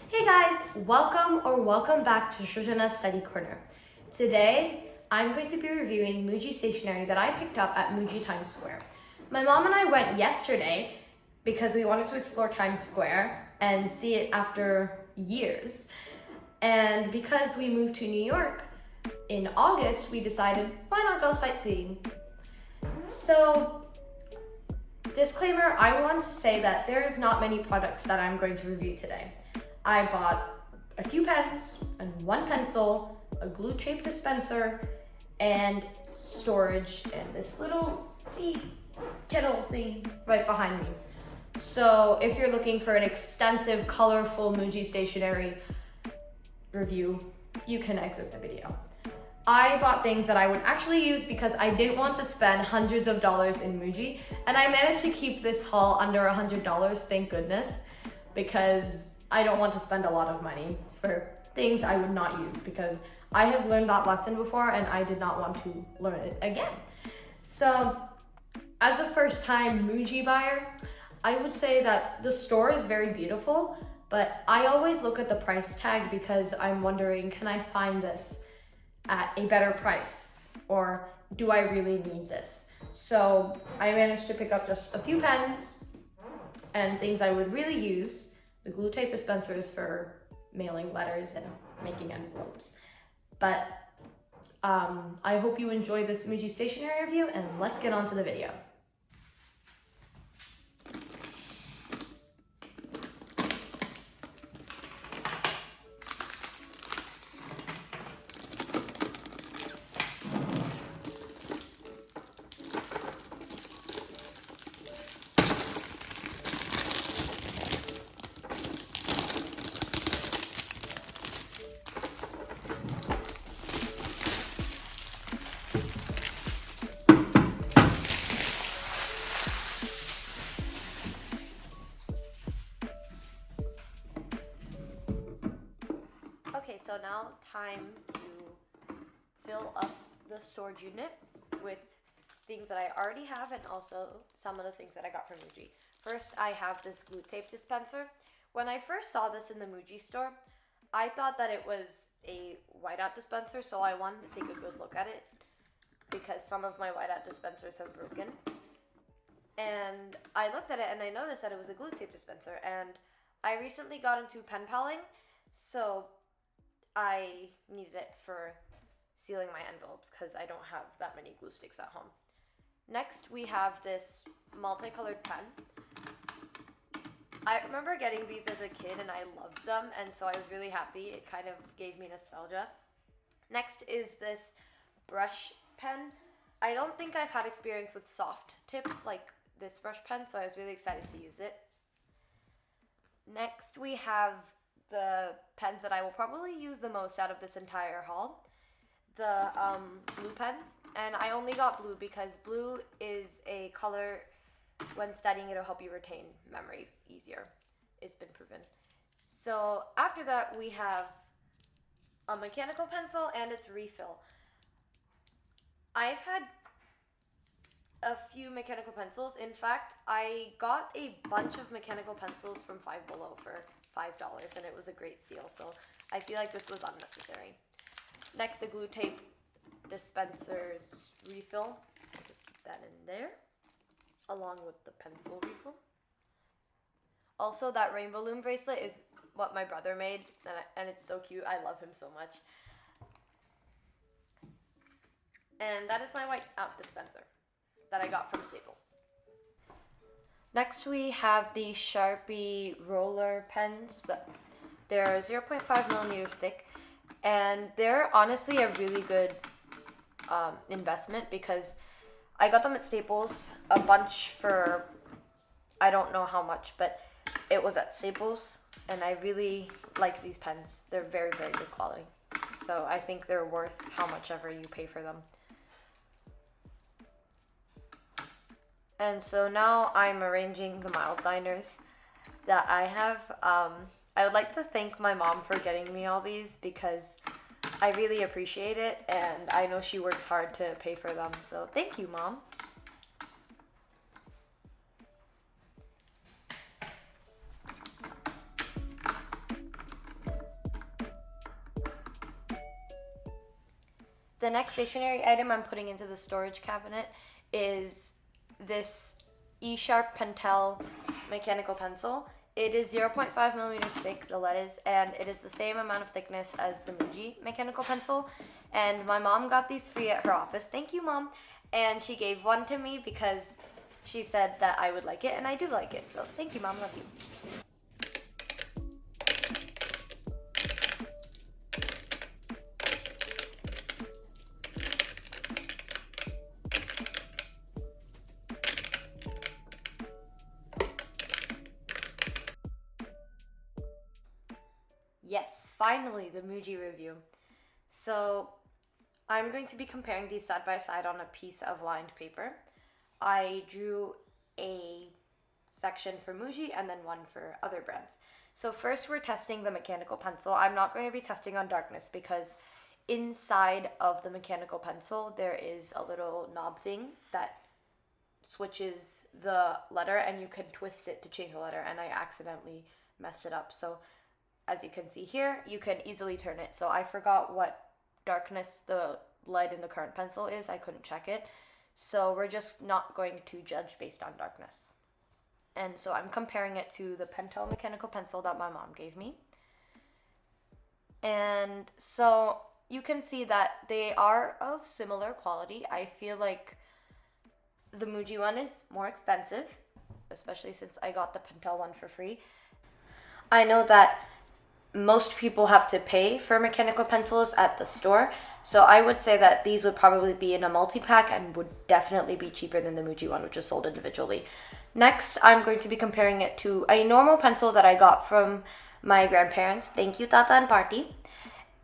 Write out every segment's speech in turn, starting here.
Hey guys, welcome back to Shrujana Study Corner. Today, I'm going to be reviewing MUJI Stationery that I picked up at MUJI Times Square. My mom and I went yesterday because we wanted to explore Times Square and see it after years. And because we moved to New York in August, we decided, why not go sightseeing? So, disclaimer, I want to say that there is not many products that I'm going to review today. I bought a few pens and one pencil, a glue tape dispenser, and storage, and this little tea kettle thing right behind me. So if you're looking for an extensive, colorful MUJI stationery review, you can exit the video. I bought things that I would actually use because I didn't want to spend hundreds of dollars in MUJI, and I managed to keep this haul under $100, thank goodness, because I don't want to spend a lot of money for things I would not use, because I have learned that lesson before and I did not want to learn it again. So as a first-time MUJI buyer, I would say that the store is very beautiful, but I always look at the price tag because I'm wondering, can I find this at a better price, or do I really need this? So I managed to pick up just a few pens and things I would really use. The glue tape dispenser is for mailing letters and making envelopes. But I hope you enjoy this MUJI stationery review, and let's get on to the video. Okay, so now time to fill up the storage unit with things that I already have and also some of the things that I got from MUJI. First, I have this glue tape dispenser. When I first saw this in the MUJI store, I thought that it was a whiteout dispenser, so I wanted to take a good look at it because some of my whiteout dispensers have broken. And I looked at it and I noticed that it was a glue tape dispenser, and I recently got into pen paling, so I needed it for sealing my envelopes because I don't have that many glue sticks at home. Next, we have this multicolored pen. I remember getting these as a kid and I loved them, and so I was really happy. It kind of gave me nostalgia. Next is this brush pen. I don't think I've had experience with soft tips like this brush pen, so I was really excited to use it. Next, we have the pens that I will probably use the most out of this entire haul, the blue pens. And I only got blue because blue is a color, when studying it'll help you retain memory easier. It's been proven. So after that, we have a mechanical pencil and its refill. I've had a few mechanical pencils. In fact, I got a bunch of mechanical pencils from Five Below for $5, and it was a great steal, so I feel like this was unnecessary. Next, the glue tape dispenser's refill. I'll just keep that in there, along with the pencil refill. Also, that rainbow loom bracelet is what my brother made, and it's so cute. I love him so much. And that is my whiteout dispenser that I got from Staples. Next, we have the Sharpie roller pens. They're 0.5 millimeter thick, and they're honestly a really good investment because I got them at Staples, a bunch for, I don't know how much, but it was at Staples, and I really like these pens. They're very, very good quality. So I think they're worth how much ever you pay for them. And so now I'm arranging the mild liners that I have. I would like to thank my mom for getting me all these because I really appreciate it, and I know she works hard to pay for them. So thank you, Mom. The next stationery item I'm putting into the storage cabinet is this E-Sharp Pentel mechanical pencil. It is 0.5 millimeters thick, the lead is, and it is the same amount of thickness as the MUJI mechanical pencil. And my mom got these free at her office. Thank you, Mom. And she gave one to me because she said that I would like it, and I do like it. So thank you, Mom. Love you. Yes, finally, the MUJI review. So I'm going to be comparing these side by side on a piece of lined paper. I drew a section for MUJI and then one for other brands. So first we're testing the mechanical pencil. I'm not going to be testing on darkness because inside of the mechanical pencil there is a little knob thing that switches the letter, and you can twist it to change the letter, and I accidentally messed it up. So as you can see here, you can easily turn it. So I forgot what darkness the lead in the current pencil is. I couldn't check it. So we're just not going to judge based on darkness. And so I'm comparing it to the Pentel mechanical pencil that my mom gave me. And so you can see that they are of similar quality. I feel like the MUJI one is more expensive, especially since I got the Pentel one for free. I know that most people have to pay for mechanical pencils at the store, so I would say that these would probably be in a multi-pack and would definitely be cheaper than the MUJI one, which is sold individually. Next, I'm going to be comparing it to a normal pencil that I got from my grandparents. Thank you, Tata and Party.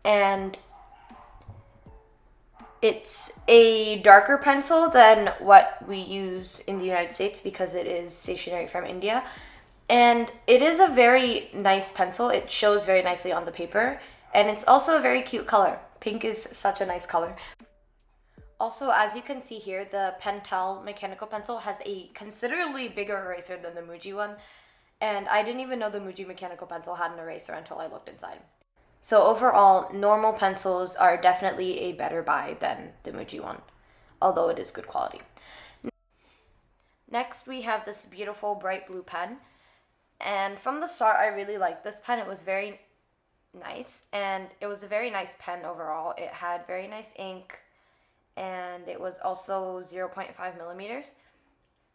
And it's a darker pencil than what we use in the United States because it is stationery from India. And it is a very nice pencil. It shows very nicely on the paper. And it's also a very cute color. Pink is such a nice color. Also, as you can see here, the Pentel mechanical pencil has a considerably bigger eraser than the MUJI one. And I didn't even know the MUJI mechanical pencil had an eraser until I looked inside. So overall, normal pencils are definitely a better buy than the MUJI one, although it is good quality. Next, we have this beautiful bright blue pen. And from the start, I really liked this pen. It was very nice, and it was a very nice pen overall. It had very nice ink, and it was also 0.5 millimeters.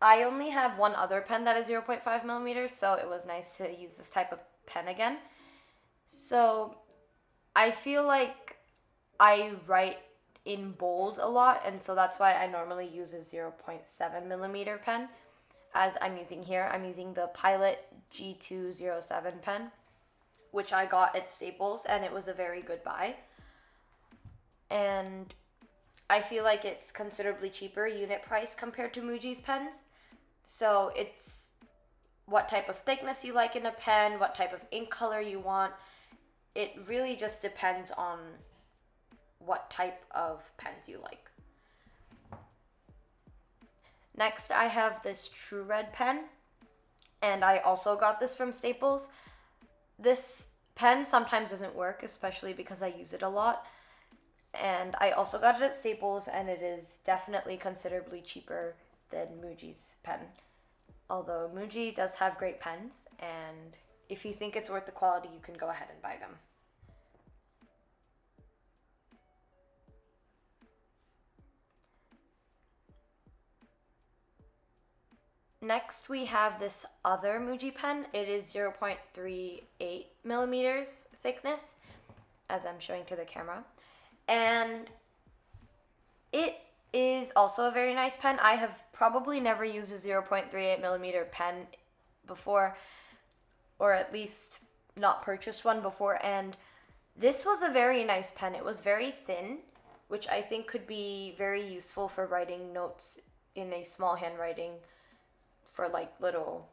I only have one other pen that is 0.5 millimeters, so it was nice to use this type of pen again. So I feel like I write in bold a lot, and so that's why I normally use a 0.7 millimeter pen. As I'm using here, I'm using the Pilot G207 pen, which I got at Staples, and it was a very good buy. And I feel like it's considerably cheaper unit price compared to MUJI's pens. So it's what type of thickness you like in a pen, what type of ink color you want. It really just depends on what type of pens you like. Next, I have this True Red pen, and I also got this from Staples. This pen sometimes doesn't work, especially because I use it a lot. And I also got it at Staples, and it is definitely considerably cheaper than MUJI's pen. Although MUJI does have great pens, and if you think it's worth the quality, you can go ahead and buy them. Next, we have this other MUJI pen. It is 0.38 millimeters thickness, as I'm showing to the camera. And it is also a very nice pen. I have probably never used a 0.38 millimeter pen before, or at least not purchased one before. And this was a very nice pen. It was very thin, which I think could be very useful for writing notes in a small handwriting, for like little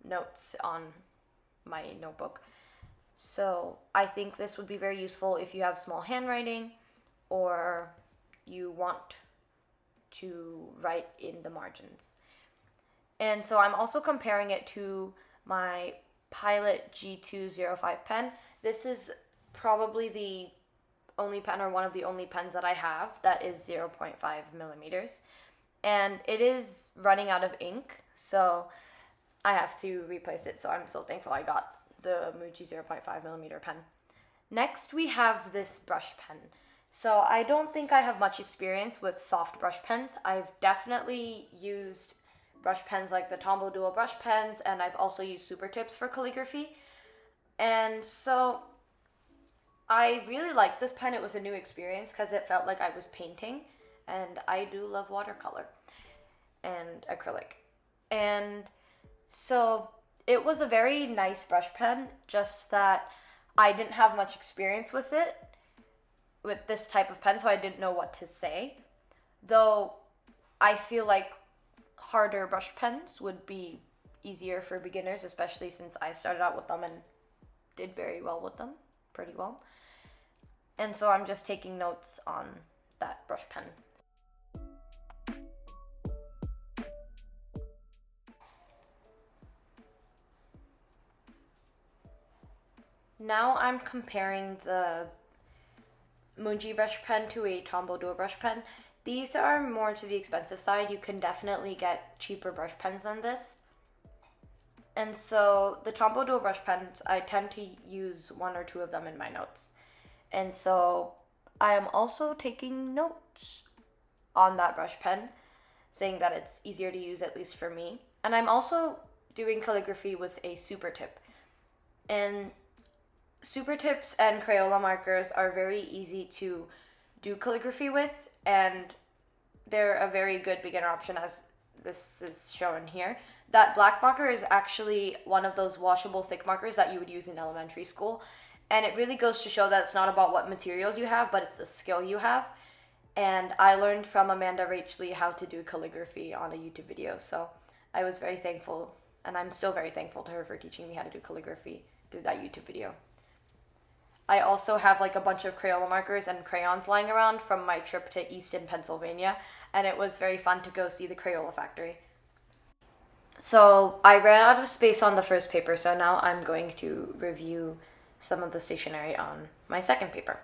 notes on my notebook. So I think this would be very useful if you have small handwriting or you want to write in the margins. And so I'm also comparing it to my Pilot G205 pen. This is probably the only pen, or one of the only pens that I have that is 0.5 millimeters. And it is running out of ink, so I have to replace it. So I'm so thankful I got the MUJI 0.5 millimeter pen. Next, we have this brush pen. So I don't think I have much experience with soft brush pens. I've definitely used brush pens like the Tombow Dual brush pens, and I've also used super tips for calligraphy. And so I really liked this pen. It was a new experience because it felt like I was painting, and I do love watercolor and acrylic. And so it was a very nice brush pen, just that I didn't have much experience with it, with this type of pen, so I didn't know what to say. Though I feel like harder brush pens would be easier for beginners, especially since I started out with them and did very well with them, pretty well. And so I'm just taking notes on that brush pen. Now I'm comparing the MUJI brush pen to a Tombow Dual brush pen. These are more to the expensive side. You can definitely get cheaper brush pens than this. And so the Tombow Dual brush pens, I tend to use one or two of them in my notes. And so I am also taking notes on that brush pen, saying that it's easier to use, at least for me. And I'm also doing calligraphy with a super tip. And super tips and Crayola markers are very easy to do calligraphy with, and they're a very good beginner option, as this is shown here. That black marker is actually one of those washable thick markers that you would use in elementary school, and it really goes to show that it's not about what materials you have, but it's the skill you have. And I learned from Amanda Rachley how to do calligraphy on a YouTube video, so I was very thankful, and I'm still very thankful to her for teaching me how to do calligraphy through that YouTube video. I also have like a bunch of Crayola markers and crayons lying around from my trip to Easton, Pennsylvania, and it was very fun to go see the Crayola factory. So I ran out of space on the first paper, so now I'm going to review some of the stationery on my second paper.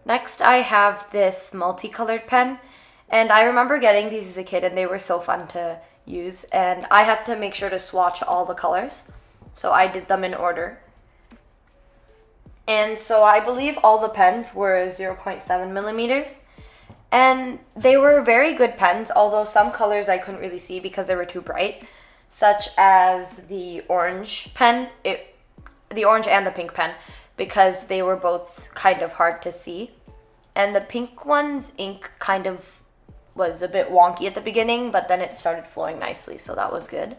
Next, I have this multicolored pen, and I remember getting these as a kid, and they were so fun to use, and I had to make sure to swatch all the colors, so I did them in order. And so I believe all the pens were 0.7 millimeters, and they were very good pens, although some colors I couldn't really see because they were too bright, such as the orange pen, the orange and the pink pen, because they were both kind of hard to see. And the pink one's ink kind of was a bit wonky at the beginning, but then it started flowing nicely, so that was good.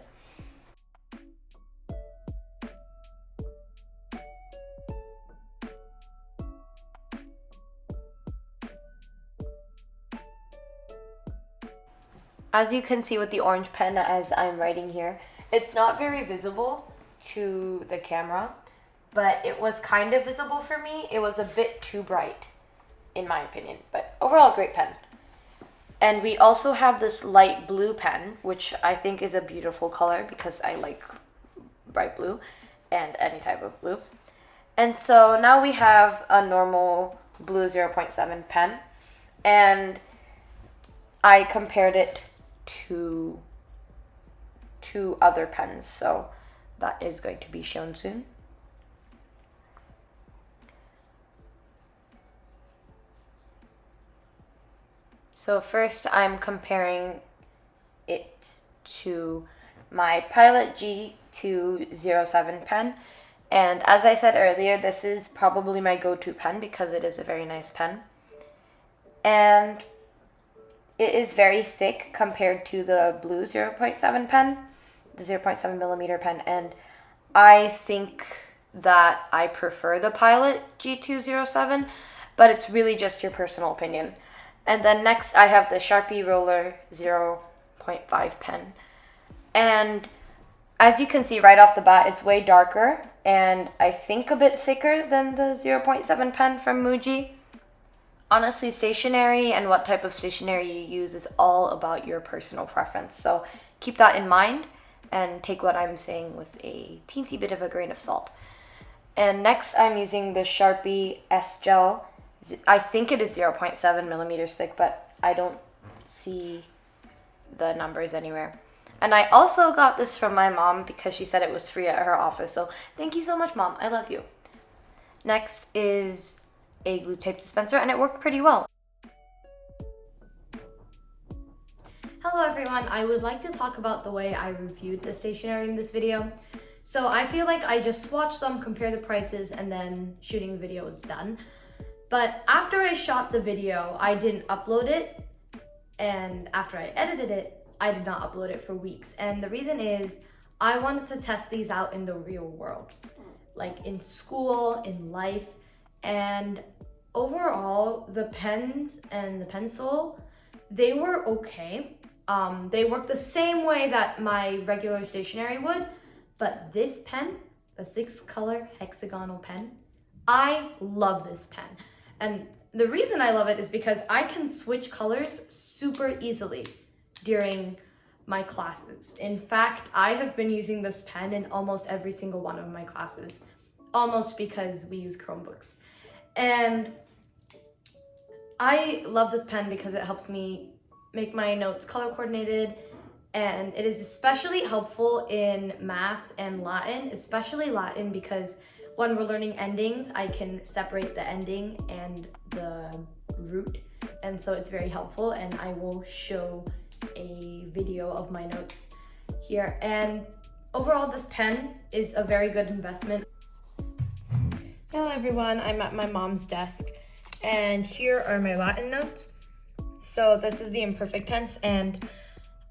As you can see with the orange pen, as I'm writing here, it's not very visible to the camera, but it was kind of visible for me. It was a bit too bright, in my opinion, but overall great pen. And we also have this light blue pen, which I think is a beautiful color because I like bright blue and any type of blue. And so now we have a normal blue 0.7 pen, and I compared it to two other pens, so that is going to be shown soon. So first I'm comparing it to my Pilot G207 pen, and as I said earlier, this is probably my go-to pen because it is a very nice pen, and it is very thick compared to the blue 0.7 pen, the 0.7 millimeter pen, and I think that I prefer the Pilot G207, but it's really just your personal opinion. And then next I have the Sharpie Roller 0.5 pen. And as you can see right off the bat, it's way darker and I think a bit thicker than the 0.7 pen from MUJI. Honestly, stationery and what type of stationery you use is all about your personal preference. So keep that in mind and take what I'm saying with a teensy bit of a grain of salt. And next I'm using the Sharpie S Gel. I think it is 0.7 millimeters thick, but I don't see the numbers anywhere. And I also got this from my mom because she said it was free at her office. So thank you so much, Mom. I love you. Next is a glue tape dispenser, and it worked pretty well. Hello everyone, I would like to talk about the way I reviewed the stationery in this video. So I feel like I just swatched them, compare the prices, and then shooting the video is done. But after I shot the video, I didn't upload it, and after I edited it, I did not upload it for weeks. And the reason is, I wanted to test these out in the real world, like in school, in life, and overall, the pens and the pencil, they were okay. They work the same way that my regular stationery would, but this pen, the 6-color hexagonal pen, I love this pen. And the reason I love it is because I can switch colors super easily during my classes. In fact, I have been using this pen in almost every single one of my classes, almost because we use Chromebooks. And I love this pen because it helps me make my notes color coordinated, and it is especially helpful in math and Latin, especially Latin, because when we're learning endings, I can separate the ending and the root, and so it's very helpful, and I will show a video of my notes here. And overall, this pen is a very good investment. Hello everyone, I'm at my mom's desk, and here are my Latin notes. So this is the imperfect tense, and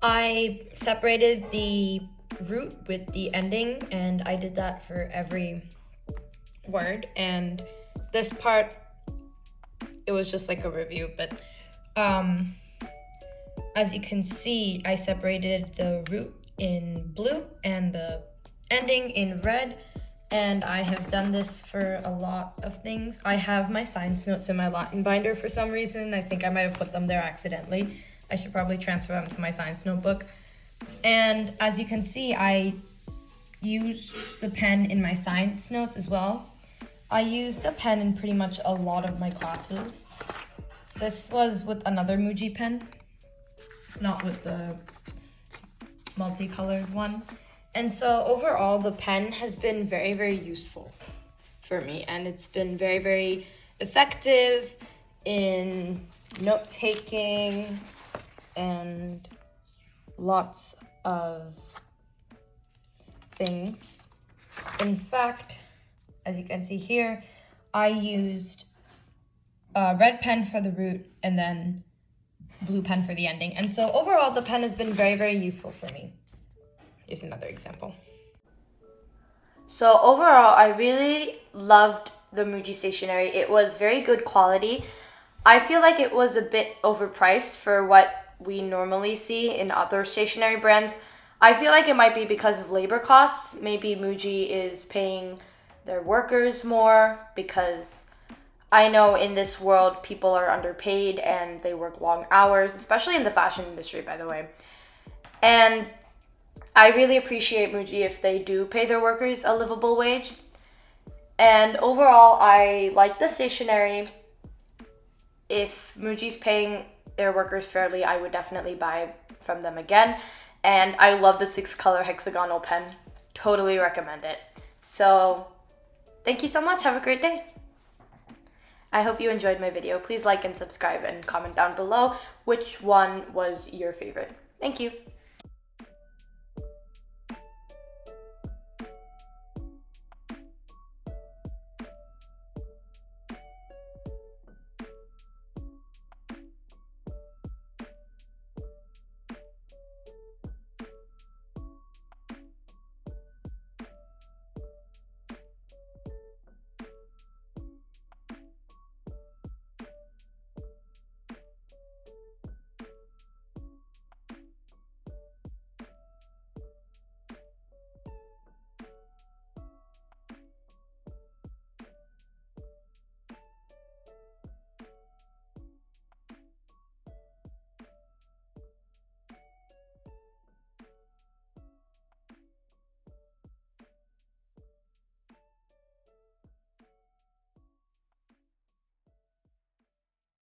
I separated the root with the ending, and I did that for every word. And this part, it was just like a review, but as you can see, I separated the root in blue and the ending in red. And I have done this for a lot of things. I have my science notes in my Latin binder for some reason. I think I might have put them there accidentally. I should probably transfer them to my science notebook. And as you can see, I used the pen in my science notes as well. I used the pen in pretty much a lot of my classes. This was with another MUJI pen, not with the multicolored one. And so overall, the pen has been very, very useful for me, and it's been very, very effective in note-taking and lots of things. In fact, as you can see here, I used a red pen for the root and then blue pen for the ending. And so overall, the pen has been very, very useful for me. Here's another example. So overall, I really loved the MUJI stationery. It was very good quality. I feel like it was a bit overpriced for what we normally see in other stationery brands. I feel like it might be because of labor costs. Maybe MUJI is paying their workers more, because I know in this world people are underpaid and they work long hours, especially in the fashion industry, by the way. And I really appreciate MUJI if they do pay their workers a livable wage. And overall, I like the stationery. If MUJI's paying their workers fairly, I would definitely buy from them again. And I love the 6-color hexagonal pen. Totally recommend it. So thank you so much. Have a great day. I hope you enjoyed my video. Please like and subscribe and comment down below which one was your favorite. Thank you.